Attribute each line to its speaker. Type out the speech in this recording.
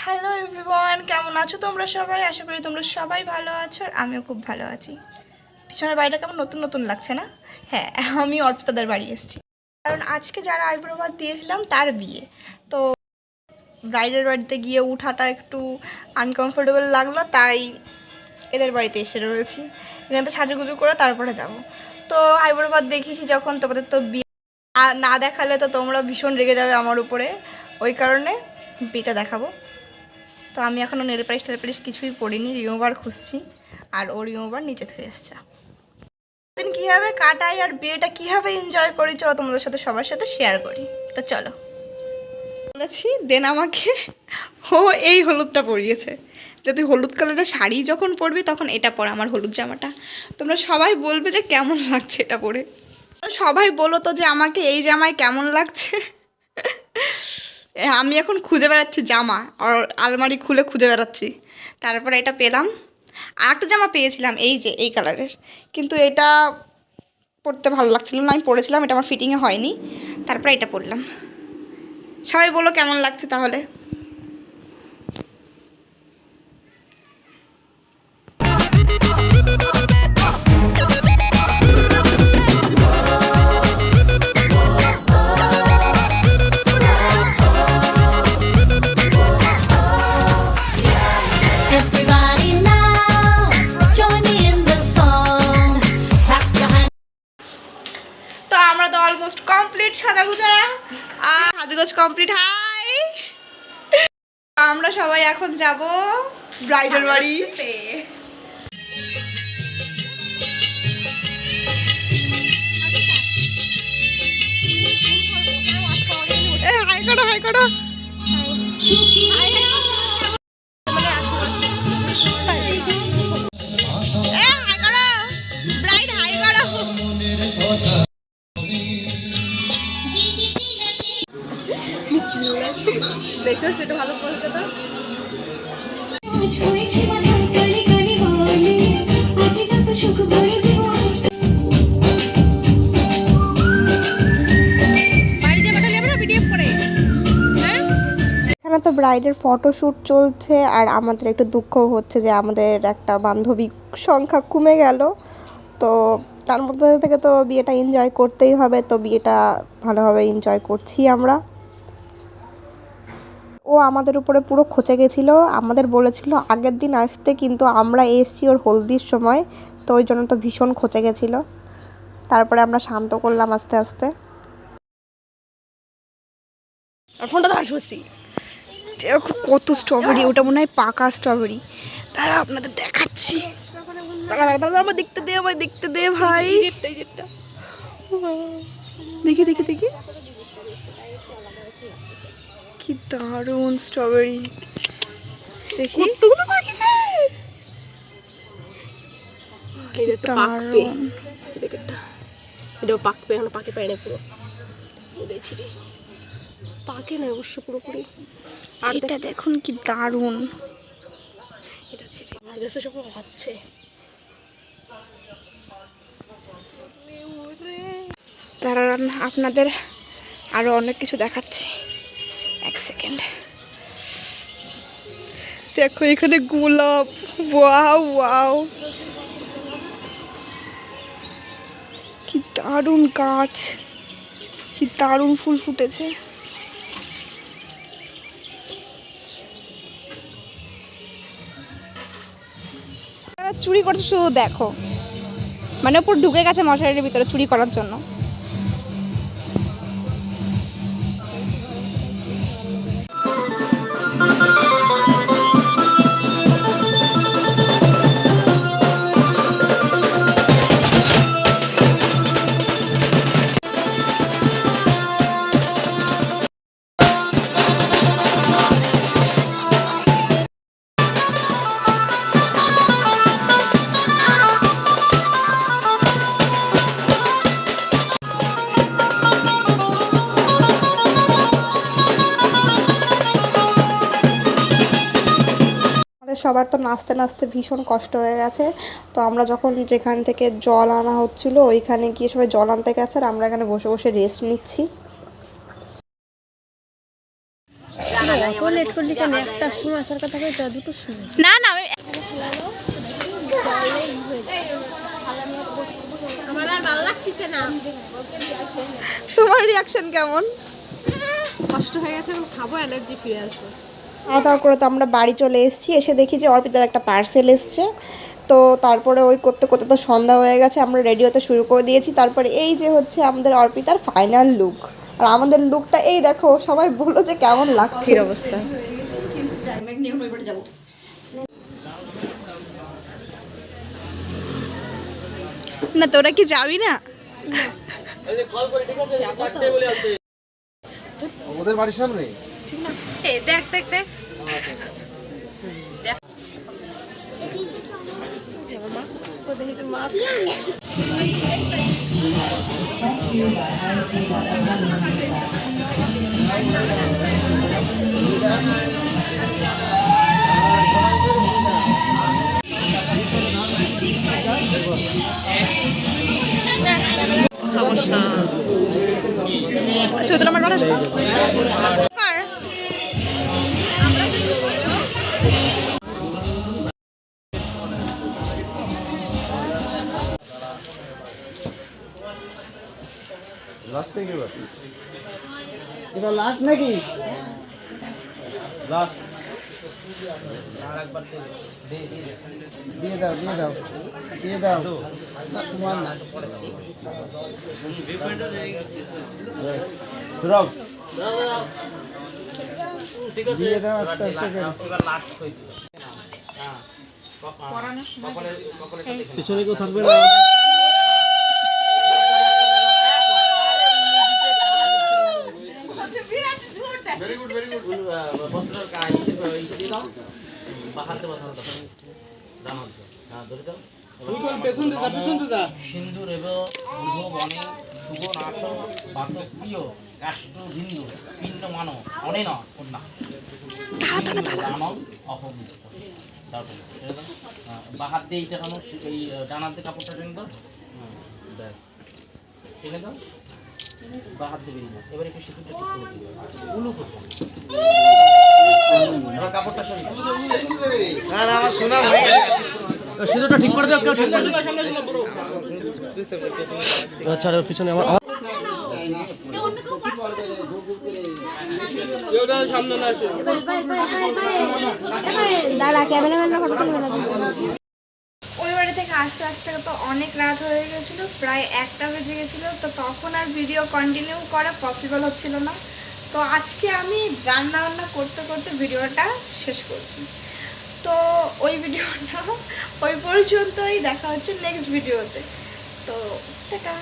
Speaker 1: Hello everyone, কেমন আছো তোমরা সবাই? আশা করি তোমরা সবাই ভালো আছো আর আমিও খুব ভালো আছি। পিছনের বাড়িটা কেমন নতুন নতুন লাগছে না? হ্যাঁ, আমি অর্পিতাদের বাড়ি এসেছি, কারণ আজকে যারা আইব্রো ভাত দিয়েছিলাম তার বিয়ে। তো ব্রাইডের বাড়িতে গিয়ে উঠাটা একটু আনকমফোর্টেবল লাগলো, তাই এদের বাড়িতে এসে রয়েছি। এখান থেকে সাজুগুজু করে তারপরে যাব। তো আইব্রো ভাত দেখিয়েছি যখন, তোমাদের তো বিয়ে না দেখালে তো তোমরা ভীষণ রেগে যাবে আমার উপরে, ওই কারণে বিয়েটা দেখাবো। তো আমি এখনও নেল পালিশ কিছুই পরিনি, রিমুভার খুঁজছি, আর ও রিমুভার নিচে থুয়ে এসছে। দিন কীভাবে কাটাই আর বিয়েটা কীভাবে এনজয় করি চলো তোমাদের সাথে সবার সাথে শেয়ার করি। তো চলো, বলেছি দেন আমাকে ও এই হলুদটা পরিয়েছে, যে তুই হলুদ কালারের শাড়ি যখন পরবি তখন এটা পর, আমার হলুদ জামাটা। তোমরা সবাই বলবে যে কেমন লাগছে এটা পরে, সবাই বলো তো যে আমাকে এই জামায় কেমন লাগছে। আমি এখন খুঁজে বেড়াচ্ছি জামা, আর আলমারি খুলে খুঁজে বেড়াচ্ছি, তারপরে এটা পেলাম। আর একটা জামা পেয়েছিলাম এই যে এই কালারের, কিন্তু এটা পরতে ভালো লাগছিল না, আমি পরেছিলাম, এটা আমার ফিটিংয়ে হয়নি, তারপরে এটা পরলাম। সবাই বলো কেমন লাগছে তাহলে। তো আমরা তো অলমোস্ট কমপ্লিট সাজাগুজা, আর সাজুগোজ কমপ্লিট। হাই, আমরা সবাই এখন যাব ব্রাইডের বাড়ি। হাই করো, হাই করো। ব্রাইড হাই করো। বেশ, সেটা ভালো পোস্ট দে তো। এখানে তো ব্রাইডের ফটোশ্যুট চলছে, আর আমাদের একটু দুঃখ হচ্ছে যে আমাদের একটা বান্ধবী সংখ্যা কমে গেল। তো তার মধ্যে থেকে তো বিয়েটা এনজয় করতেই হবে, তো বিয়েটা ভালোভাবে এনজয় করছি আমরা। ও আমাদের উপরে পুরো খচে গেছিলো, আমাদের বলেছিল আগের দিন আসতে, কিন্তু আমরা এসছি ওর হলদির সময়, তো ওই জন্য তো ভীষণ খচে গেছিলো। তারপরে আমরা শান্ত করলাম আস্তে আস্তে। ফোনটা ধর সুশ্রী, দেখো কত স্ট্রবেরি, ওটা মনে হয় পাকা স্ট্রবেরি। দাঁড়া আপনাদের দেখাচ্ছি, আমার দেখতে দে, আমায় দেখতে দে ভাই। দেখি দেখি দেখি, কি দারুণ স্ট্রবেরি, দেখি দারুণ।
Speaker 2: এটাও পাকবে, এখন পাকে পায় না পুরো, পাকে না অবশ্য পুরোপুরি।
Speaker 1: আর এটা দেখুন কি দারুণ,
Speaker 2: এটা ছিঁড়ে আমার কাছে সব হচ্ছে।
Speaker 1: দাঁড়ান আপনাদের আরো অনেক কিছু দেখাচ্ছি, এক সেকেন্ড। দেখো এখানে গোলাপ, ওয়াও ওয়াও, কি দারুণ গাছ, কি দারুণ ফুল ফুটেছে। চুরি করছে শুধু দেখো, মানে ওপর ঢুকে গেছে মশারির ভিতরে চুরি করার জন্য। সবার তো নাচতে নাচতে ভীষণ কষ্ট হয়ে গেছে, তো আমরা যখন যেখান থেকে জল আনা হচ্ছিল ওইখানে গিয়ে সবাই জল আনতে গেছে, আর আমরা এখানে বসে বসে রেস্ট নিচ্ছি।
Speaker 2: লেট করলি কেন? একটার সময় আসার কথা বলতো, দুটোর সময়।
Speaker 1: না না আমি
Speaker 2: আমার আর ভালো লাগতেছে না।
Speaker 1: তোমার রিয়াকশন কেমন?
Speaker 2: কষ্ট হয়ে গেছে, এখন খাবো, এনার্জি ফিরে আসবো।
Speaker 1: খাওয়া দাওয়া করে তো আমরা বাড়ি চলে এসেছি। এসে দেখি যে অর্পিতার একটা পার্সেল এসছে। তো তারপরে ওই করতে করতে তো সন্ধ্যা হয়ে গেছে, আমরা রেডি হতে শুরু করে দিয়েছি। তারপরে এই যে হচ্ছে আমাদের অর্পিতার ফাইনাল লুক। আর আমাদের লুকটা এই দেখো, সবাই বললো যে কেমন লাগছে অবস্থা। না তোরা কি যাবি না?
Speaker 3: ওদের বাড়ির সামনে
Speaker 1: দেখ দেখ দেখ সমস্যা। চৌদ্দ নম্বর বার আসতো
Speaker 3: লাস্ট থেকে এবার লাস্ট নাকি লাস্ট দিয়ে দাও দিয়ে দাও দিয়ে দাও না তোমার না ধরো দিয়ে দাও আস্তে আস্তে পিছনে কেউ থাকবে না
Speaker 4: সিন্ধুর এবং ঊর্ধ্ব বনে শুভ নাশ বাসক প্রিয় রাষ্ট্র হিন্দু পিণ্ড মানব অনেন কন্যা দানব অপমৃত। বাহাত দিয়ে এইটা কেন এই ডানাতে কাপড়টা টেনে দাও, ব্যাস টেনে দাও, বাহাত দেবে না। এবার একটু সিঁদুরটা ঠিক করে দিবে, উলু করতে এবার কাপড়টা সরিয়ে
Speaker 3: না না আমার শোনা হয়ে গেছে
Speaker 4: সিঁদুরটা ঠিক করে দাও। কেউ ঠিক করে
Speaker 3: আচ্ছা পিছনে আমার
Speaker 1: ওই বাড়ি থেকে আস্তে আস্তে তো অনেক রাত হয়ে গেছিলো, প্রায় 1টা বেজে গেছিলো। তো তখন আর ভিডিও কন্টিনিউ করা পসিবল হচ্ছিল না। তো আজকে আমি রান্না বান্না করতে করতে ভিডিওটা শেষ করছি। তো ওই ভিডিওটা ওই পর্যন্তই, দেখা হচ্ছে নেক্সট ভিডিওতে। তো টাটা।